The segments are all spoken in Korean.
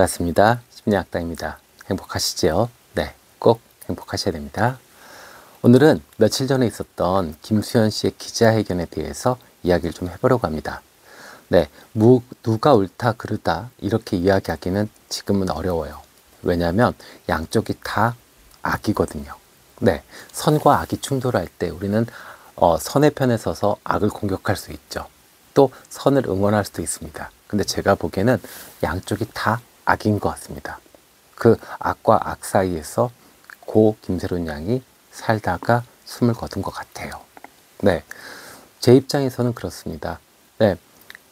반갑습니다. 심리학당입니다. 행복하시죠? 네, 꼭 행복하셔야 됩니다. 오늘은 며칠 전에 있었던 김수현 씨의 기자회견에 대해서 이야기를 좀 해보려고 합니다. 네, 누가 옳다 그르다 이렇게 이야기하기는 지금은 어려워요. 왜냐하면 양쪽이 다 악이거든요. 네, 선과 악이 충돌할 때 우리는 선의 편에 서서 악을 공격할 수 있죠. 또 선을 응원할 수도 있습니다. 근데 제가 보기에는 양쪽이 다 악인 것 같습니다. 그 악과 악 사이에서 고 김세론 양이 살다가 숨을 거둔 것 같아요. 네, 제 입장에서는 그렇습니다. 네,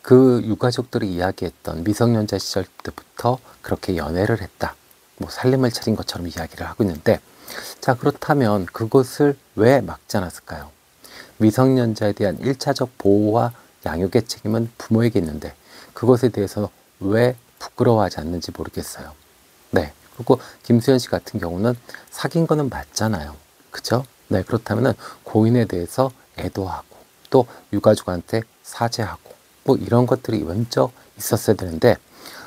그 유가족들이 이야기했던 미성년자 시절 때부터 그렇게 연애를 했다. 뭐 살림을 차린 것처럼 이야기를 하고 있는데, 자, 그렇다면 그것을 왜 막지 않았을까요? 미성년자에 대한 1차적 보호와 양육의 책임은 부모에게 있는데 그것에 대해서 왜 부끄러워하지 않는지 모르겠어요. 네, 그리고 김수현 씨 같은 경우는 사귄 거는 맞잖아요. 그죠? 네, 그렇다면 고인에 대해서 애도하고 또 유가족한테 사죄하고 뭐 이런 것들이 먼저 있었어야 되는데,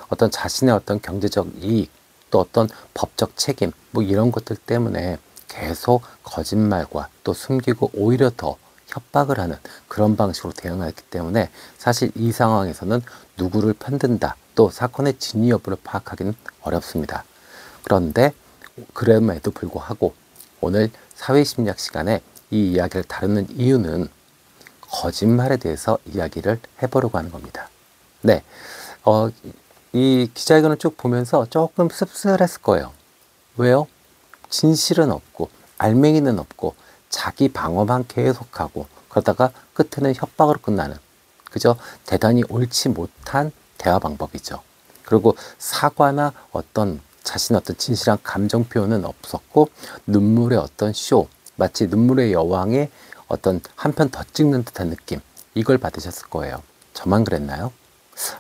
어떤 자신의 어떤 경제적 이익 또 어떤 법적 책임 뭐 이런 것들 때문에 계속 거짓말과 또 숨기고 오히려 더 협박을 하는 그런 방식으로 대응했기 때문에 사실 이 상황에서는 누구를 편든다 또 사건의 진위 여부를 파악하기는 어렵습니다. 그런데 그럼에도 불구하고 오늘 사회심리학 시간에 이 이야기를 다루는 이유는 거짓말에 대해서 이야기를 해보려고 하는 겁니다. 네, 이 기자회견을 쭉 보면서 조금 씁쓸했을 거예요. 왜요? 진실은 없고 알맹이는 없고 자기 방어만 계속하고 그러다가 끝에는 협박으로 끝나는, 그죠? 대단히 옳지 못한 대화 방법이죠. 그리고 사과나 어떤 자신의 어떤 진실한 감정 표현은 없었고 눈물의 어떤 쇼, 마치 눈물의 여왕의 어떤 한 편 더 찍는 듯한 느낌, 이걸 받으셨을 거예요. 저만 그랬나요?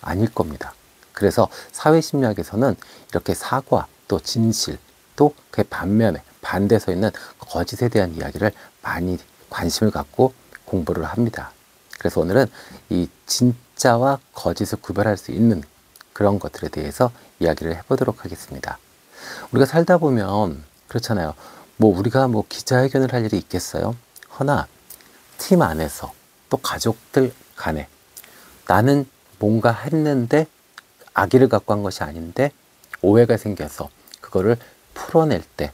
아닐 겁니다. 그래서 사회심리학에서는 이렇게 사과 또 진실 또 그 반면에 반대에 서 있는 거짓에 대한 이야기를 많이 관심을 갖고 공부를 합니다. 그래서 오늘은 이 진짜와 거짓을 구별할 수 있는 그런 것들에 대해서 이야기를 해보도록 하겠습니다. 우리가 살다 보면 그렇잖아요. 뭐 우리가 뭐 기자회견을 할 일이 있겠어요? 허나 팀 안에서 또 가족들 간에 나는 뭔가 했는데 악의를 갖고 한 것이 아닌데 오해가 생겨서 그거를 풀어낼 때,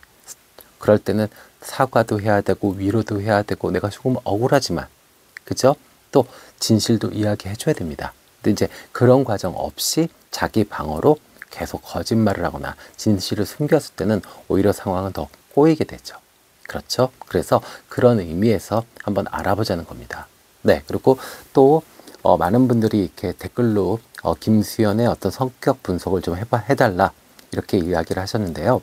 그럴 때는 사과도 해야 되고 위로도 해야 되고 내가 조금 억울하지만, 그죠? 또 진실도 이야기해 줘야 됩니다. 근데 이제 그런 과정 없이 자기 방어로 계속 거짓말을 하거나 진실을 숨겼을 때는 오히려 상황은 더 꼬이게 되죠. 그렇죠? 그래서 그런 의미에서 한번 알아보자는 겁니다. 네, 그리고 또 많은 분들이 이렇게 댓글로 김수현의 어떤 성격 분석을 좀 해달라 이렇게 이야기를 하셨는데요.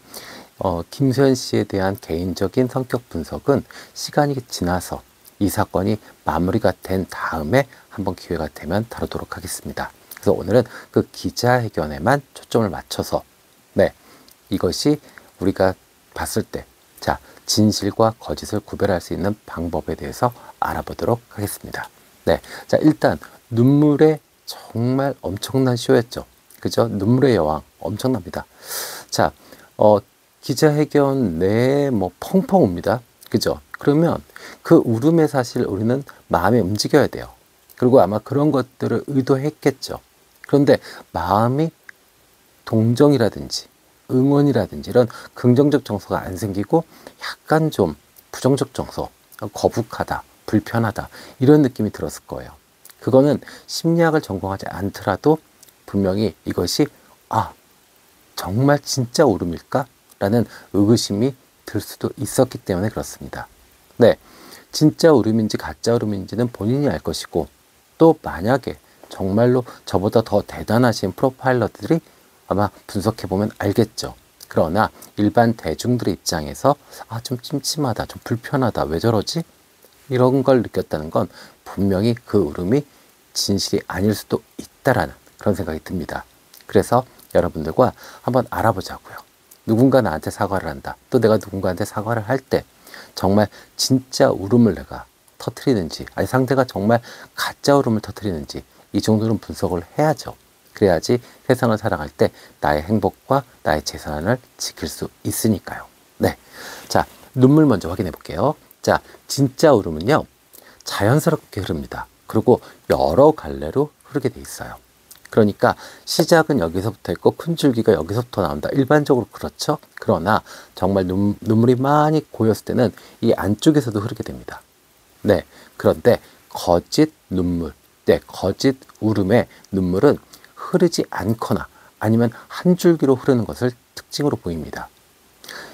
김수현 씨에 대한 개인적인 성격 분석은 시간이 지나서 이 사건이 마무리가 된 다음에 한번 기회가 되면 다루도록 하겠습니다. 그래서 오늘은 그 기자회견에만 초점을 맞춰서, 네, 이것이 우리가 봤을 때, 자, 진실과 거짓을 구별할 수 있는 방법에 대해서 알아보도록 하겠습니다. 네, 자, 일단 눈물의 정말 엄청난 쇼였죠. 그죠? 눈물의 여왕 엄청납니다. 자, 기자회견 내에 뭐 펑펑 옵니다. 그죠? 그러면 그 울음에 사실 우리는 마음이 움직여야 돼요. 그리고 아마 그런 것들을 의도했겠죠. 그런데 마음이 동정이라든지 응원이라든지 이런 긍정적 정서가 안 생기고 약간 좀 부정적 정서, 거북하다, 불편하다 이런 느낌이 들었을 거예요. 그거는 심리학을 전공하지 않더라도 분명히 이것이 정말 진짜 울음일까? 라는 의구심이 들 수도 있었기 때문에 그렇습니다. 네, 진짜 울음인지 가짜 울음인지는 본인이 알 것이고, 또 만약에 정말로 저보다 더 대단하신 프로파일러들이 아마 분석해보면 알겠죠. 그러나 일반 대중들의 입장에서 좀 찜찜하다, 좀 불편하다, 왜 저러지? 이런 걸 느꼈다는 건 분명히 그 울음이 진실이 아닐 수도 있다라는 그런 생각이 듭니다. 그래서 여러분들과 한번 알아보자고요. 누군가 나한테 사과를 한다. 또 내가 누군가한테 사과를 할 때 정말 진짜 울음을 내가 터뜨리는지, 아니 상대가 정말 가짜 울음을 터뜨리는지 이 정도는 분석을 해야죠. 그래야지 세상을 살아갈 때 나의 행복과 나의 재산을 지킬 수 있으니까요. 네. 자, 눈물 먼저 확인해 볼게요. 자, 진짜 울음은요, 자연스럽게 흐릅니다. 그리고 여러 갈래로 흐르게 돼 있어요. 그러니까 시작은 여기서부터 있고 큰 줄기가 여기서부터 나온다. 일반적으로 그렇죠. 그러나 정말 눈물이 많이 고였을 때는 이 안쪽에서도 흐르게 됩니다. 네. 그런데 거짓 눈물, 네, 거짓 울음의 눈물은 흐르지 않거나 아니면 한 줄기로 흐르는 것을 특징으로 보입니다.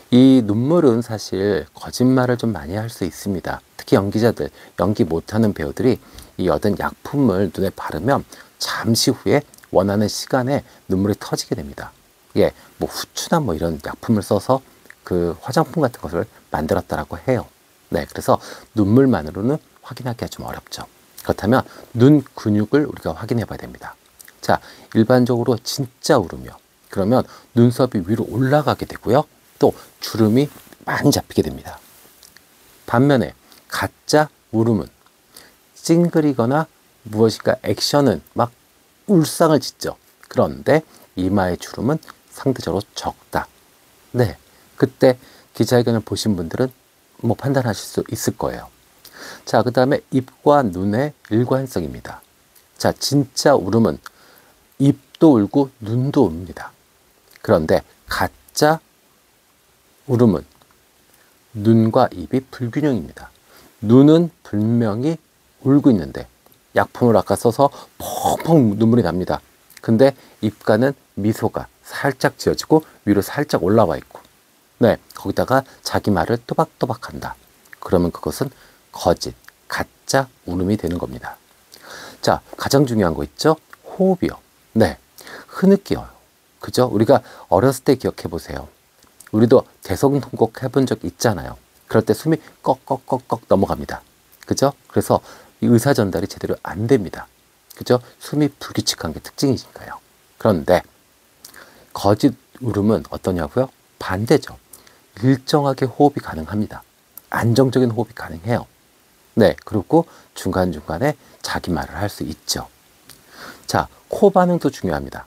이 눈물은 사실 거짓말을 좀 많이 할 수 있습니다. 특히 연기자들, 연기 못하는 배우들이 이 얻은 약품을 눈에 바르면 잠시 후에 원하는 시간에 눈물이 터지게 됩니다. 예, 뭐 후추나 뭐 이런 약품을 써서 그 화장품 같은 것을 만들었다라고 해요. 네, 그래서 눈물만으로는 확인하기가 좀 어렵죠. 그렇다면 눈 근육을 우리가 확인해 봐야 됩니다. 자, 일반적으로 진짜 울으며 그러면 눈썹이 위로 올라가게 되고요. 또 주름이 많이 잡히게 됩니다. 반면에 가짜 울음은 찡그리거나 무엇인가 액션은 막 울상을 짓죠. 그런데 이마의 주름은 상대적으로 적다. 네, 그때 기자회견을 보신 분들은 뭐 판단하실 수 있을 거예요. 자, 그 다음에 입과 눈의 일관성입니다. 자, 진짜 울음은 입도 울고 눈도 웁니다. 그런데 가짜 울음은 눈과 입이 불균형입니다. 눈은 분명히 울고 있는데 약품을 아까 써서 펑펑 눈물이 납니다. 근데 입가는 미소가 살짝 지어지고 위로 살짝 올라와 있고, 네, 거기다가 자기 말을 또박또박 한다. 그러면 그것은 거짓, 가짜 울음이 되는 겁니다. 자, 가장 중요한 거 있죠? 호흡이요. 네, 흐느껴요. 그죠? 우리가 어렸을 때 기억해 보세요. 우리도 대성통곡 해본 적 있잖아요. 그럴 때 숨이 꺽꺽꺽꺽 넘어갑니다. 그죠? 그래서 이 의사 전달이 제대로 안 됩니다. 그죠? 숨이 불규칙한 게 특징이니까요. 그런데 거짓 울음은 어떠냐고요? 반대죠. 일정하게 호흡이 가능합니다. 안정적인 호흡이 가능해요. 네, 그리고 중간중간에 자기 말을 할 수 있죠. 자, 코 반응도 중요합니다.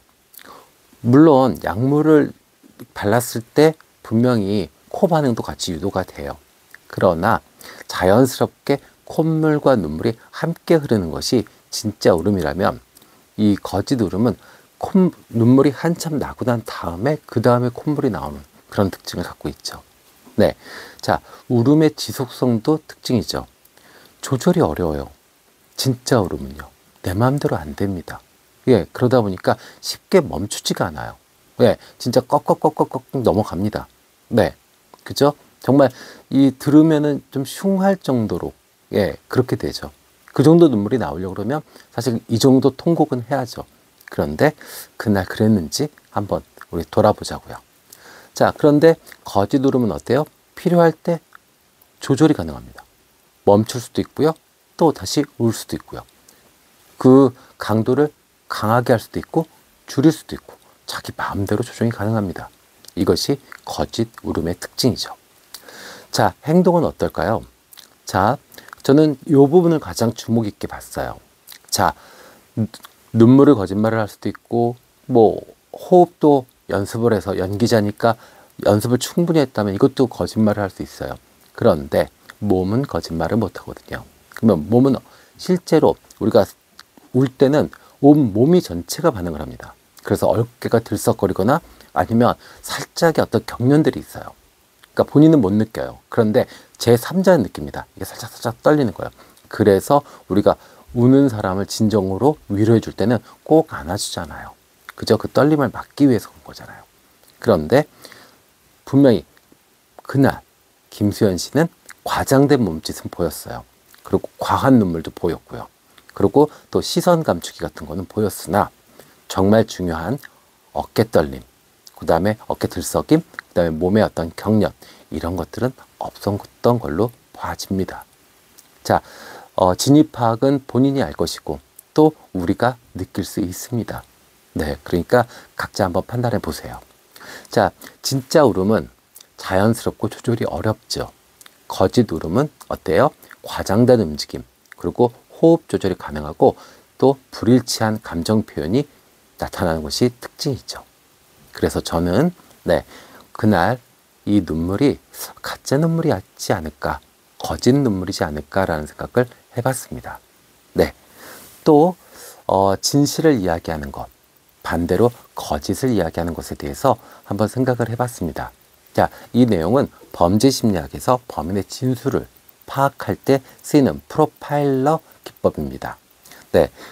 물론 약물을 발랐을 때 분명히 코 반응도 같이 유도가 돼요. 그러나 자연스럽게 콧물과 눈물이 함께 흐르는 것이 진짜 울음이라면 이 거짓 울음은 눈물이 한참 나고 난 다음에 그 다음에 콧물이 나오는 그런 특징을 갖고 있죠. 네, 자, 울음의 지속성도 특징이죠. 조절이 어려워요. 진짜 울음은요, 내 마음대로 안 됩니다. 예, 그러다 보니까 쉽게 멈추지가 않아요. 예, 진짜 꺽꺽꺽꺽꺽 넘어갑니다. 네, 그죠? 정말 이 들으면은 좀 흉할 정도로, 예, 그렇게 되죠. 그 정도 눈물이 나오려고 그러면 사실 이 정도 통곡은 해야죠. 그런데 그날 그랬는지 한번 우리 돌아보자고요. 자, 그런데 거짓 울음은 어때요? 필요할 때 조절이 가능합니다. 멈출 수도 있고요. 또 다시 울 수도 있고요. 그 강도를 강하게 할 수도 있고 줄일 수도 있고 자기 마음대로 조정이 가능합니다. 이것이 거짓 울음의 특징이죠. 자, 행동은 어떨까요? 자, 저는 이 부분을 가장 주목 있게 봤어요. 자, 눈물을 거짓말을 할 수도 있고 뭐 호흡도 연습을 해서 연기자니까 연습을 충분히 했다면 이것도 거짓말을 할 수 있어요. 그런데 몸은 거짓말을 못 하거든요. 그러면 몸은 실제로 우리가 울 때는 온 몸이 전체가 반응을 합니다. 그래서 어깨가 들썩거리거나 아니면 살짝의 어떤 경련들이 있어요. 그러니까 본인은 못 느껴요. 그런데 제3자는 느낍니다. 이게 살짝 떨리는 거예요. 그래서 우리가 우는 사람을 진정으로 위로해 줄 때는 꼭 안아주잖아요. 그저 그 떨림을 막기 위해서 그런 거잖아요. 그런데 분명히 그날 김수현 씨는 과장된 몸짓은 보였어요. 그리고 과한 눈물도 보였고요. 그리고 또 시선 감추기 같은 거는 보였으나 정말 중요한 어깨 떨림, 그 다음에 어깨 들썩임, 그 다음에 몸의 어떤 경련 이런 것들은 없었던 걸로 봐집니다. 자, 진입 파악은 본인이 알 것이고 또 우리가 느낄 수 있습니다. 네, 그러니까 각자 한번 판단해 보세요. 자, 진짜 울음은 자연스럽고 조절이 어렵죠. 거짓 울음은 어때요? 과장된 움직임, 그리고 호흡 조절이 가능하고 또 불일치한 감정 표현이 나타나는 것이 특징이죠. 그래서 저는 그날 이 눈물이 가짜 눈물이었지 않을까, 거짓 눈물이지 않을까라는 생각을 해봤습니다. 또 진실을 이야기하는 것, 반대로 거짓을 이야기하는 것에 대해서 한번 생각을 해봤습니다. 자, 이 내용은 범죄심리학에서 범인의 진술을 파악할 때 쓰이는 프로파일러 기법입니다.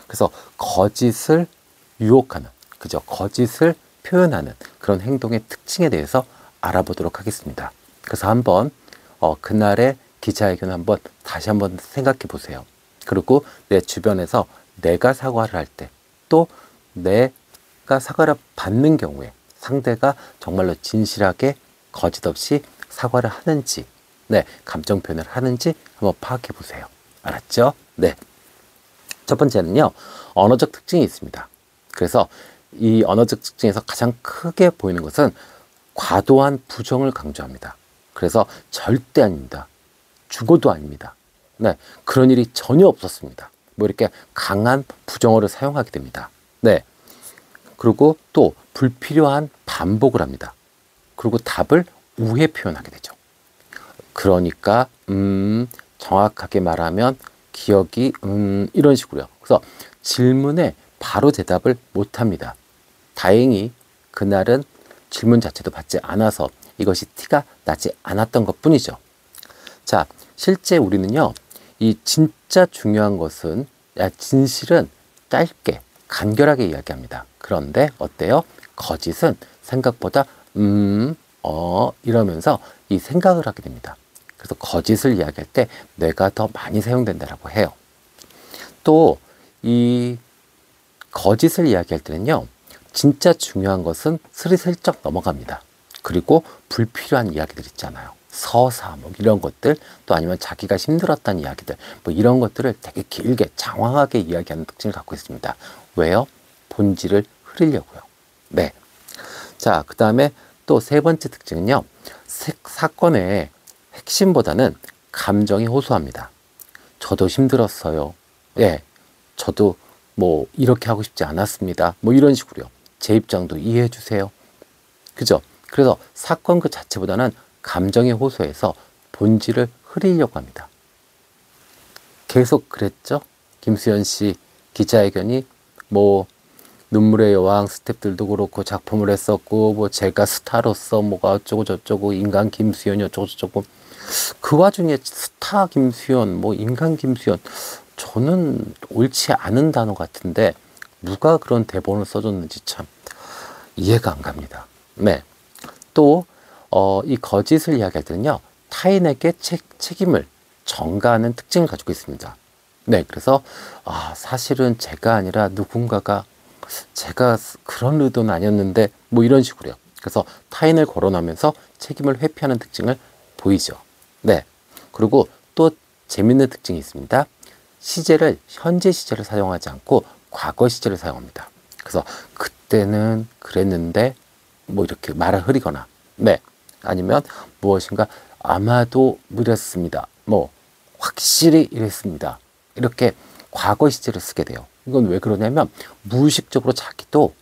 그래서 거짓을 유혹하는, 거짓을 표현하는 그런 행동의 특징에 대해서 알아보도록 하겠습니다. 그래서 한번 그날의 기자회견을 다시 한번 생각해 보세요. 그리고 내 주변에서 내가 사과를 할 때, 또 내가 사과를 받는 경우에 상대가 정말로 진실하게 거짓 없이 사과를 하는지, 감정 표현을 하는지 한번 파악해 보세요. 알았죠? 첫 번째는요, 언어적 특징이 있습니다. 그래서 이 언어적 특징에서 가장 크게 보이는 것은 과도한 부정을 강조합니다. 그래서 절대 아닙니다. 죽어도 아닙니다. 그런 일이 전혀 없었습니다. 뭐 이렇게 강한 부정어를 사용하게 됩니다. 그리고 또 불필요한 반복을 합니다. 그리고 답을 우회 표현하게 되죠. 그러니까 정확하게 말하면 기억이 이런 식으로요. 그래서 질문에 바로 대답을 못합니다. 다행히 그날은 질문 자체도 받지 않아서 이것이 티가 나지 않았던 것 뿐이죠. 자, 실제 우리는요, 이 진짜 중요한 것은, 진실은 짧게 간결하게 이야기합니다. 그런데 어때요? 거짓은 생각보다 이러면서 이 생각을 하게 됩니다. 그래서 거짓을 이야기할 때 뇌가 더 많이 사용된다고 해요. 또 이 거짓을 이야기할 때는요, 진짜 중요한 것은 스리슬쩍 넘어갑니다. 그리고 불필요한 이야기들 있잖아요. 서사, 이런 것들, 또 아니면 자기가 힘들었다는 이야기들, 이런 것들을 되게 길게 장황하게 이야기하는 특징을 갖고 있습니다. 왜요? 본질을 흐리려고요. 자, 그 다음에 또 세 번째 특징은요, 사건의 핵심보다는 감정이 호소합니다. 저도 힘들었어요. 저도 이렇게 하고 싶지 않았습니다. 이런 식으로요. 제 입장도 이해해 주세요. 그죠? 그래서 사건 그 자체보다는 감정에 호소해서 본질을 흐리려고 합니다. 계속 그랬죠? 김수현 씨 기자회견이 눈물의 여왕 스태프들도 그렇고 작품을 했었고 제가 스타로서 뭐가 어쩌고 저쩌고 인간 김수현이 어쩌고 저쩌고, 그 와중에 스타 김수현, 인간 김수현, 저는 옳지 않은 단어 같은데 누가 그런 대본을 써줬는지 참 이해가 안 갑니다. 또 이 거짓을 이야기할 때는요, 타인에게 책임을 전가하는 특징을 가지고 있습니다. 그래서 사실은 제가 아니라 누군가가, 제가 그런 의도는 아니었는데 이런 식으로요. 그래서 타인을 거론하면서 책임을 회피하는 특징을 보이죠. 그리고 또 재밌는 특징이 있습니다. 시제를 현재 시제를 사용하지 않고 과거 시제를 사용합니다. 그래서 그때는 그랬는데 이렇게 말을 흐리거나, 아니면 무엇인가 아마도 이랬습니다. 확실히 이랬습니다. 이렇게 과거 시제를 쓰게 돼요. 이건 왜 그러냐면 무의식적으로 자기도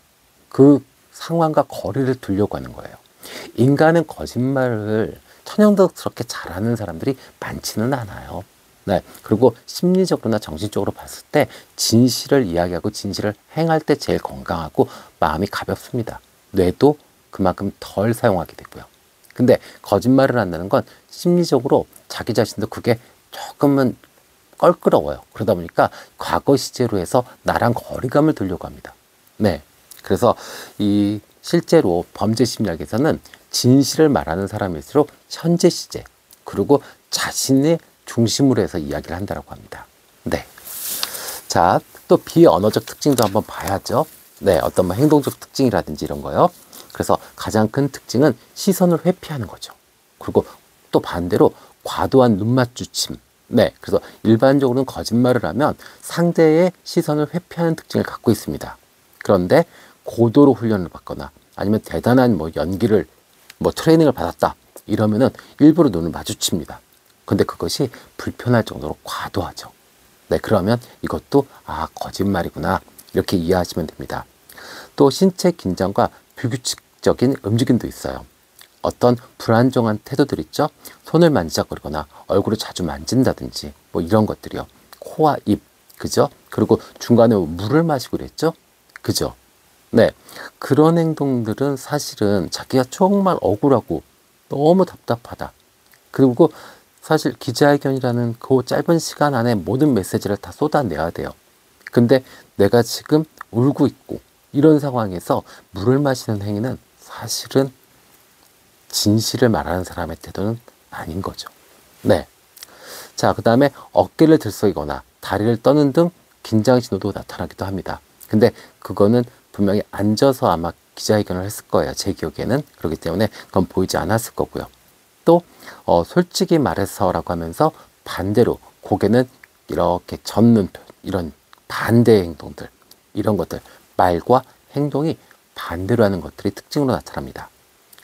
그 상황과 거리를 두려고 하는 거예요. 인간은 거짓말을 천연덕스럽게 잘하는 사람들이 많지는 않아요. 그리고 심리적으로나 정신적으로 봤을 때 진실을 이야기하고 진실을 행할 때 제일 건강하고 마음이 가볍습니다. 뇌도 그만큼 덜 사용하게 되고요. 근데 거짓말을 한다는 건 심리적으로 자기 자신도 그게 조금은 껄끄러워요. 그러다 보니까 과거 시제로 해서 나랑 거리감을 두려고 합니다. 그래서 이 실제로 범죄 심리학에서는 진실을 말하는 사람일수록 현재 시제, 그리고 자신의 중심으로 해서 이야기를 한다고 합니다. 자, 또 비언어적 특징도 한번 봐야죠. 어떤 행동적 특징이라든지 이런 거요. 그래서 가장 큰 특징은 시선을 회피하는 거죠. 그리고 또 반대로 과도한 눈 마주침. 그래서 일반적으로는 거짓말을 하면 상대의 시선을 회피하는 특징을 갖고 있습니다. 그런데 고도로 훈련을 받거나 아니면 대단한 연기를 트레이닝을 받았다 이러면은 일부러 눈을 마주칩니다. 근데 그것이 불편할 정도로 과도하죠. 그러면 이것도 거짓말이구나 이렇게 이해하시면 됩니다. 또 신체 긴장과 불규칙적인 움직임도 있어요. 어떤 불안정한 태도들 있죠? 손을 만지작거리거나 얼굴을 자주 만진다든지 뭐 이런 것들이요. 코와 입, 그죠? 그리고 중간에 물을 마시고 그랬죠? 그죠? 네. 그런 행동들은 사실은 자기가 정말 억울하고 너무 답답하다. 그리고 사실 기자회견이라는 그 짧은 시간 안에 모든 메시지를 다 쏟아내야 돼요. 근데 내가 지금 울고 있고 이런 상황에서 물을 마시는 행위는 사실은 진실을 말하는 사람의 태도는 아닌 거죠. 네. 자, 그 다음에 어깨를 들썩이거나 다리를 떠는 등 긴장 신호도 나타나기도 합니다. 근데 그거는 분명히 앉아서 아마 기자회견을 했을 거예요. 제 기억에는. 그렇기 때문에 그건 보이지 않았을 거고요. 또 솔직히 말해서라고 하면서 반대로 고개는 이렇게 젓는 이런 반대의 행동들, 이런 것들, 말과 행동이 반대로 하는 것들이 특징으로 나타납니다.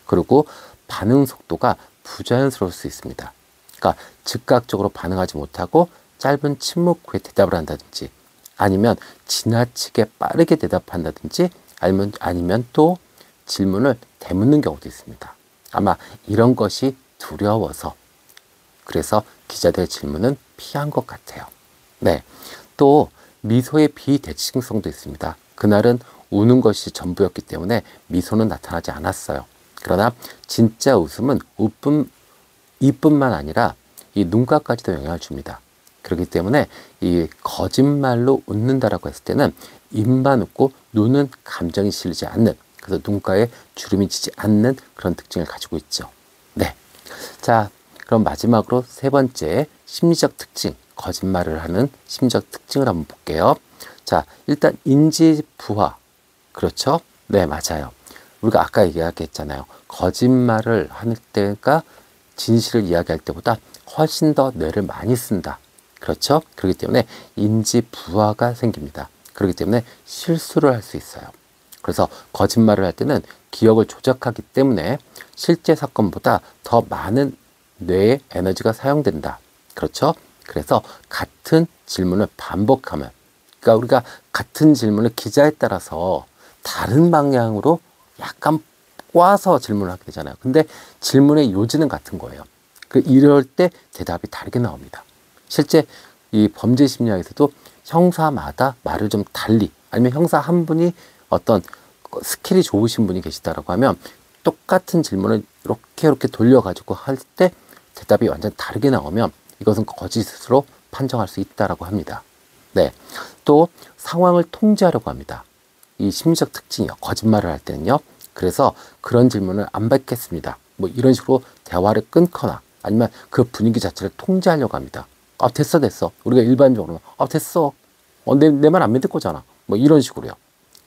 그리고 반응 속도가 부자연스러울 수 있습니다. 그러니까 즉각적으로 반응하지 못하고 짧은 침묵 후에 대답을 한다든지, 아니면 지나치게 빠르게 대답한다든지, 아니면 또 질문을 되묻는 경우도 있습니다. 아마 이런 것이 두려워서, 그래서 기자들의 질문은 피한 것 같아요. 네. 또 미소의 비대칭성도 있습니다. 그날은 우는 것이 전부였기 때문에 미소는 나타나지 않았어요. 그러나 진짜 웃음은 이뿐만 아니라 이 눈가까지도 영향을 줍니다. 그렇기 때문에 이 거짓말로 웃는다라고 했을 때는 입만 웃고 눈은 감정이 실리지 않는, 그래서 눈가에 주름이 지지 않는 그런 특징을 가지고 있죠. 네. 자, 그럼 마지막으로 세 번째 심리적 특징, 거짓말을 하는 심리적 특징을 한번 볼게요. 자, 일단 인지 부화. 그렇죠? 네, 맞아요. 우리가 아까 이야기했잖아요. 거짓말을 할 때가 진실을 이야기할 때보다 훨씬 더 뇌를 많이 쓴다. 그렇죠? 그렇기 때문에 인지 부화가 생깁니다. 그렇기 때문에 실수를 할 수 있어요. 그래서 거짓말을 할 때는 기억을 조작하기 때문에 실제 사건보다 더 많은 뇌의 에너지가 사용된다. 그렇죠? 그래서 같은 질문을 반복하면, 그러니까 우리가 같은 질문을 기자에 따라서 다른 방향으로 약간 꽈서 질문을 하게 되잖아요. 근데 질문의 요지는 같은 거예요. 이럴 때 대답이 다르게 나옵니다. 실제 이 범죄 심리학에서도 형사마다 말을 좀 달리, 아니면 형사 한 분이 어떤 스킬이 좋으신 분이 계시다라고 하면 똑같은 질문을 이렇게 돌려가지고 할 때 대답이 완전 다르게 나오면 이것은 거짓으로 판정할 수 있다라고 합니다. 네. 또 상황을 통제하려고 합니다. 이 심리적 특징이요. 거짓말을 할 때는요. 그래서 그런 질문을 안 받겠습니다. 뭐 이런 식으로 대화를 끊거나 아니면 그 분위기 자체를 통제하려고 합니다. 아, 됐어. 우리가 일반적으로 됐어. 내 말 안 믿을 거잖아. 뭐 이런 식으로요.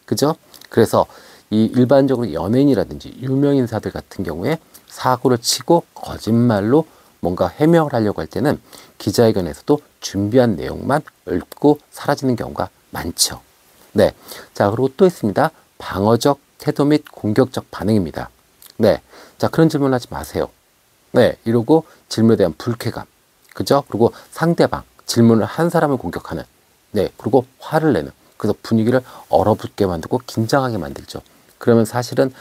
그죠? 그래서 이 일반적으로 연예인이라든지 유명 인사들 같은 경우에 사고를 치고 거짓말로 뭔가 해명을 하려고 할 때는 기자회견에서도 준비한 내용만 읊고 사라지는 경우가 많죠. 네. 자, 그리고 또 있습니다. 방어적 태도 및 공격적 반응입니다. 네. 자, 그런 질문 하지 마세요. 네. 이러고 질문에 대한 불쾌감. 그죠? 그리고 상대방, 질문을 한 사람을 공격하는. 네. 그리고 화를 내는. 그래서 분위기를 얼어붙게 만들고 긴장하게 만들죠. 그러면 사실은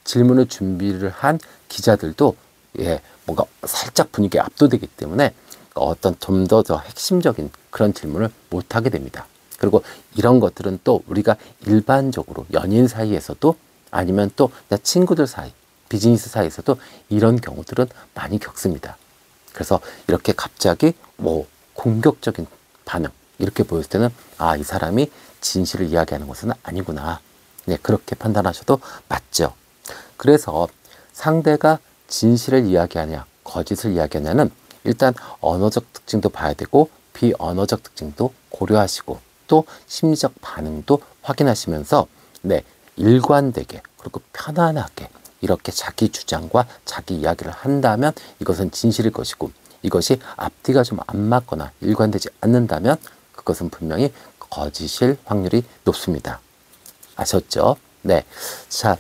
질문을 준비를 한 기자들도 뭔가 살짝 분위기에 압도되기 때문에 어떤 좀 더 핵심적인 그런 질문을 못하게 됩니다. 그리고 이런 것들은 또 우리가 일반적으로 연인 사이에서도 아니면 또 친구들 사이, 비즈니스 사이에서도 이런 경우들은 많이 겪습니다. 그래서 이렇게 갑자기 공격적인 반응, 이렇게 보였을 때는 이 사람이 진실을 이야기하는 것은 아니구나. 네, 그렇게 판단하셔도 맞죠. 그래서 상대가 진실을 이야기하냐, 거짓을 이야기하냐는 일단 언어적 특징도 봐야 되고 비언어적 특징도 고려하시고 또 심리적 반응도 확인하시면서 일관되게 그리고 편안하게 이렇게 자기 주장과 자기 이야기를 한다면 이것은 진실일 것이고, 이것이 앞뒤가 좀 안 맞거나 일관되지 않는다면 그것은 분명히 거짓일 확률이 높습니다. 아셨죠? 네. 자,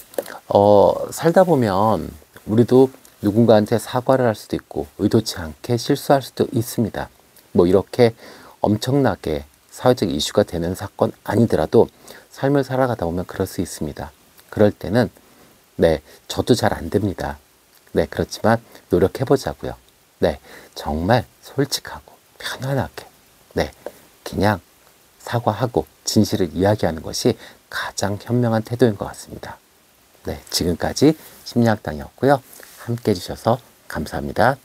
살다 보면 우리도 누군가한테 사과를 할 수도 있고 의도치 않게 실수할 수도 있습니다. 뭐 이렇게 엄청나게 사회적 이슈가 되는 사건 아니더라도 삶을 살아가다 보면 그럴 수 있습니다. 그럴 때는 네, 저도 잘 안 됩니다. 네, 그렇지만 노력해 보자고요. 네, 정말 솔직하고 편안하게 네, 그냥 사과하고 진실을 이야기하는 것이 가장 현명한 태도인 것 같습니다. 네, 지금까지 심리학당이었고요. 함께 해주셔서 감사합니다.